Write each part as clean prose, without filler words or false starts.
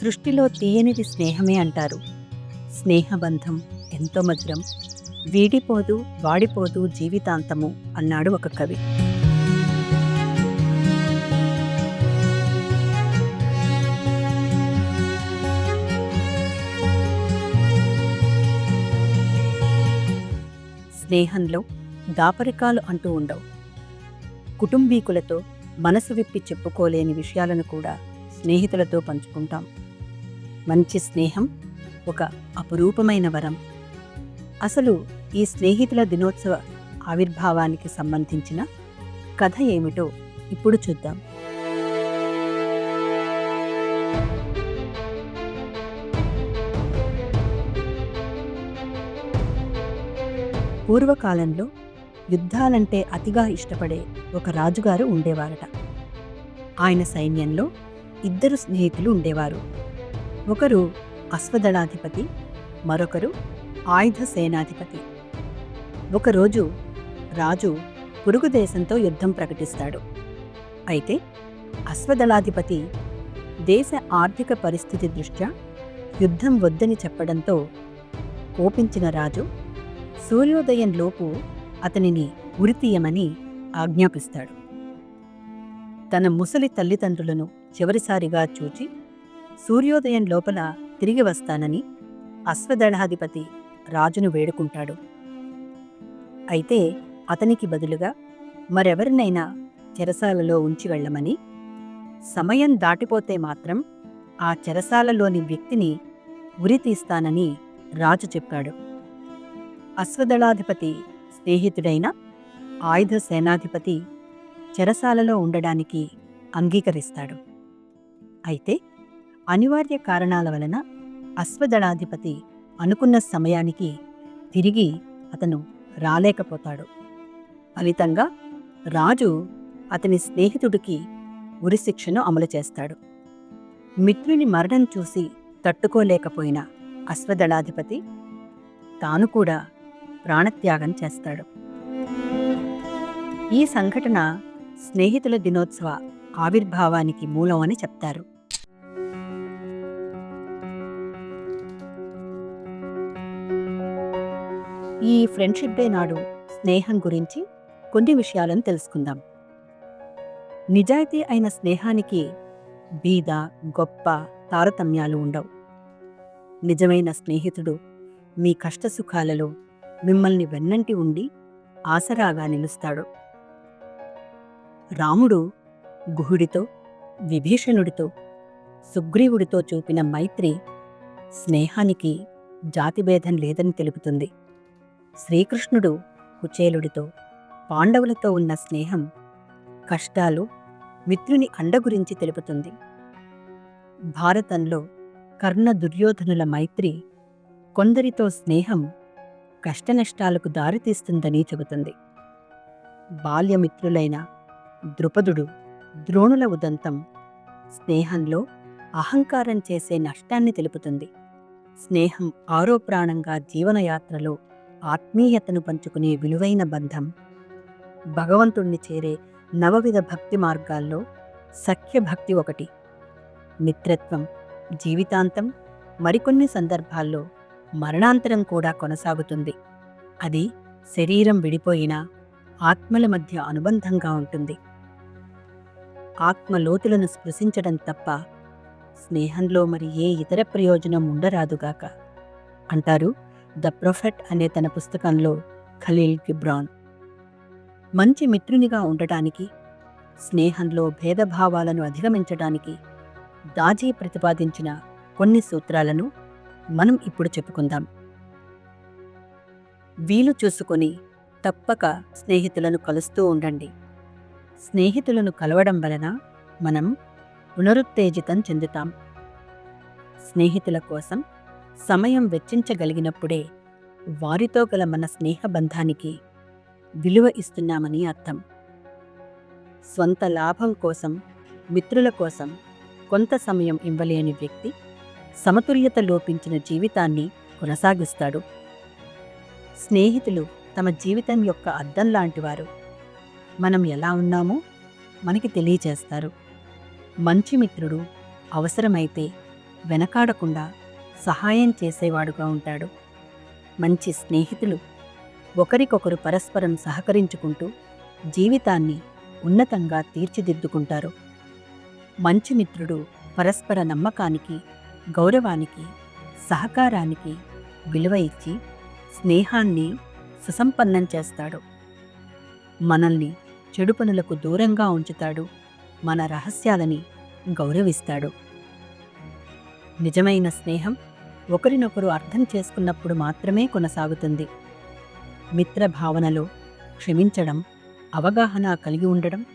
సృష్టిలో తీయనిది స్నేహమే అంటారు. స్నేహబంధం ఎంతో మధురం, వీడిపోదు వాడిపోదు జీవితాంతము అన్నాడు ఒక కవి. స్నేహంలో దాపరికాలు అంటూ ఉండవు. కుటుంబీకులతో మనసు విప్పి చెప్పుకోలేని విషయాలను కూడా స్నేహితులతో పంచుకుంటాం. మంచి స్నేహం ఒక అపురూపమైన వరం. అసలు ఈ స్నేహితుల దినోత్సవ ఆవిర్భావానికి సంబంధించిన కథ ఏమిటో ఇప్పుడు చూద్దాం. పూర్వకాలంలో యుద్ధాలంటే అతిగా ఇష్టపడే ఒక రాజుగారు ఉండేవారట. ఆయన సైన్యంలో ఇద్దరు స్నేహితులు ఉండేవారు. ఒకరు అశ్వదళాధిపతి, మరొకరు ఆయుధ సేనాధిపతి. ఒకరోజు రాజు పొరుగు దేశంతో యుద్ధం ప్రకటిస్తాడు. అయితే అశ్వదళాధిపతి దేశ ఆర్థిక పరిస్థితి దృష్ట్యా యుద్ధం వద్దని చెప్పడంతో కోపించిన రాజు సూర్యోదయంలోపు అతనిని ఉరితీయమని ఆజ్ఞాపిస్తాడు. తన ముసలి తల్లిదండ్రులను చివరిసారిగా చూచి సూర్యోదయం లోపల తిరిగి వస్తానని అశ్వదళాధిపతి రాజును వేడుకుంటాడు. అయితే అతనికి బదులుగా మరెవరినైనా చెరసాలలో ఉంచి వెళ్ళమని, సమయం దాటిపోతే మాత్రం ఆ చెరసాలలోని వ్యక్తిని ఉరితీస్తానని రాజు చెప్పాడు. అశ్వదళాధిపతి స్నేహితుడైన ఆయుధ సేనాధిపతి చెరసాలలో ఉండడానికి అంగీకరిస్తాడు. అయితే అనివార్య కారణాల వలన అశ్వదళాధిపతి అనుకున్న సమయానికి తిరిగి అతను రాలేకపోతాడు. ఫలితంగా రాజు అతని స్నేహితుడికి ఉరిశిక్షను అమలు చేస్తాడు. మిత్రుని మరణం చూసి తట్టుకోలేకపోయిన అశ్వదళాధిపతి తాను కూడా ప్రాణత్యాగం చేస్తాడు. ఈ సంఘటన స్నేహితుల దినోత్సవ ఆవిర్భావానికి మూలం అని చెప్తారు. ఈ ఫ్రెండ్షిప్ డే నాడు స్నేహం గురించి కొన్ని విషయాలను తెలుసుకుందాం. నిజాయితీ అయిన స్నేహానికి బీద గొప్ప తారతమ్యాలు ఉండవు. నిజమైన స్నేహితుడు మీ కష్టసుఖాలలో మిమ్మల్ని వెన్నంటి ఉండి ఆసరాగా నిలుస్తాడు. రాముడు గుహుడితో, విభీషణుడితో, సుగ్రీవుడితో చూపిన మైత్రి స్నేహానికి జాతిభేదం లేదని తెలుపుతుంది. శ్రీకృష్ణుడు కుచేలుడితో, పాండవులతో ఉన్న స్నేహం కష్టాలు, మిత్రుని అండ గురించి తెలుపుతుంది. భారతంలో కర్ణ దుర్యోధనుల మైత్రి కొందరితో స్నేహం కష్టనష్టాలకు దారితీస్తుందని చెబుతుంది. బాల్యమిత్రులైన ద్రుపదుడు, ద్రోణుల ఉదంతం స్నేహంలో అహంకారం చేసే నష్టాన్ని తెలుపుతుంది. స్నేహం ఆరో ప్రాణంగా జీవనయాత్రలో ఆత్మీయతను పంచుకునే విలువైన బంధం. భగవంతుణ్ణి చేరే నవవిధ భక్తి మార్గాల్లో సఖ్యభక్తి ఒకటి. మిత్రత్వం జీవితాంతం, మరికొన్ని సందర్భాల్లో మరణాంతరం కూడా కొనసాగుతుంది. అది శరీరం విడిపోయినా ఆత్మల మధ్య అనుబంధంగా ఉంటుంది. ఆత్మలోతులను స్పృశించడం తప్ప స్నేహంలో మరి ఏ ఇతర ప్రయోజనం ఉండరాదుగాక అంటారు ద ప్రొఫెట్ అనే తన పుస్తకంలో ఖలీల్ గిబ్రాన్. మంచి మిత్రునిగా ఉండటానికి, స్నేహంలో భేదభావాలను అధిగమించడానికి దాజీ ప్రతిపాదించిన కొన్ని సూత్రాలను మనం ఇప్పుడు చెప్పుకుందాం. వీలు చూసుకొని తప్పక స్నేహితులను కలుస్తూ ఉండండి. స్నేహితులను కలవడం వలన మనం పునరుత్తేజితం చెందుతాం. స్నేహితుల కోసం సమయం వెచ్చించగలిగినప్పుడే వారితో గల మన స్నేహబంధానికి విలువ ఇస్తున్నామని అర్థం. స్వంత లాభం కోసం, మిత్రుల కోసం కొంత సమయం ఇవ్వలేని వ్యక్తి సమతుల్యత లోపించిన జీవితాన్ని కొనసాగిస్తాడు. స్నేహితులు తమ జీవితం యొక్క అద్దం లాంటివారు. మనం ఎలా ఉన్నామో మనకి తెలియచేస్తారు. మంచి మిత్రుడు అవసరమైతే వెనకాడకుండా సహాయం చేసేవాడుగా ఉంటాడు. మంచి స్నేహితులు ఒకరికొకరు పరస్పరం సహకరించుకుంటూ జీవితాన్ని ఉన్నతంగా తీర్చిదిద్దుకుంటారు. మంచి మిత్రుడు పరస్పర నమ్మకానికి, గౌరవానికి, సహకారానికి విలువ ఇచ్చి స్నేహాన్ని సుసంపన్నం చేస్తాడు. మనల్ని చెడు పనులకు దూరంగా ఉంచుతాడు. మన రహస్యాలని గౌరవిస్తాడు. నిజమైన స్నేహం ఒకరినొకరు అర్థం చేసుకున్నప్పుడు మాత్రమే కొనసాగుతుంది. మిత్ర భావనలో క్షమించడం, అవగాహన కలిగి ఉండడం,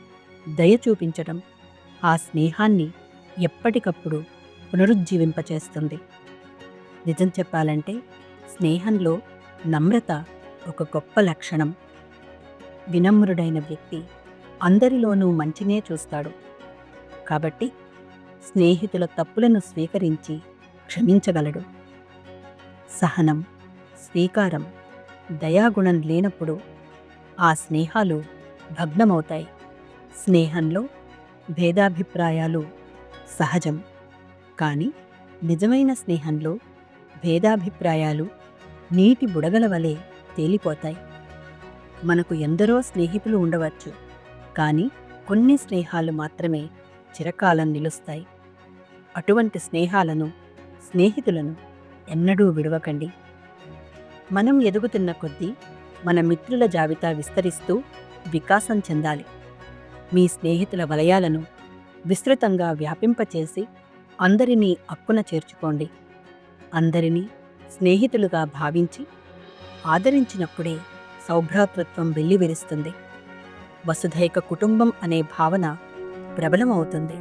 దయ చూపించడం ఆ స్నేహాన్ని ఎప్పటికప్పుడు పునరుజ్జీవింపచేస్తుంది. నిజం చెప్పాలంటే స్నేహంలో నమ్రత ఒక గొప్ప లక్షణం. వినమ్రుడైన వ్యక్తి అందరిలోనూ మంచినే చూస్తాడు. కాబట్టి స్నేహితుల తప్పులను స్వీకరించి క్షమించగలడు. సహనం, స్వీకారం, దయాగుణం లేనప్పుడు ఆ స్నేహాలు భగ్నమవుతాయి. స్నేహంలో భేదాభిప్రాయాలు సహజం. కానీ నిజమైన స్నేహంలో భేదాభిప్రాయాలు నీటి బుడగల వలె తేలిపోతాయి. మనకు ఎందరో స్నేహితులు ఉండవచ్చు, కానీ కొన్ని స్నేహాలు మాత్రమే చిరకాలం నిలుస్తాయి. అటువంటి స్నేహితులను ఎన్నడూ విడవకండి. మనం ఎదుగుతున్న కొద్దీ మన మిత్రుల జాబితా విస్తరిస్తూ వికాసం చెందాలి. మీ స్నేహితుల వలయాలను విస్తృతంగా వ్యాపింపచేసి అందరినీ అక్కున చేర్చుకోండి. అందరినీ స్నేహితులుగా భావించి ఆదరించినప్పుడే సౌభ్రాతృత్వం వెల్లివిరుస్తుంది. వసుధైక కుటుంబం అనే భావన ప్రబలమవుతుంది.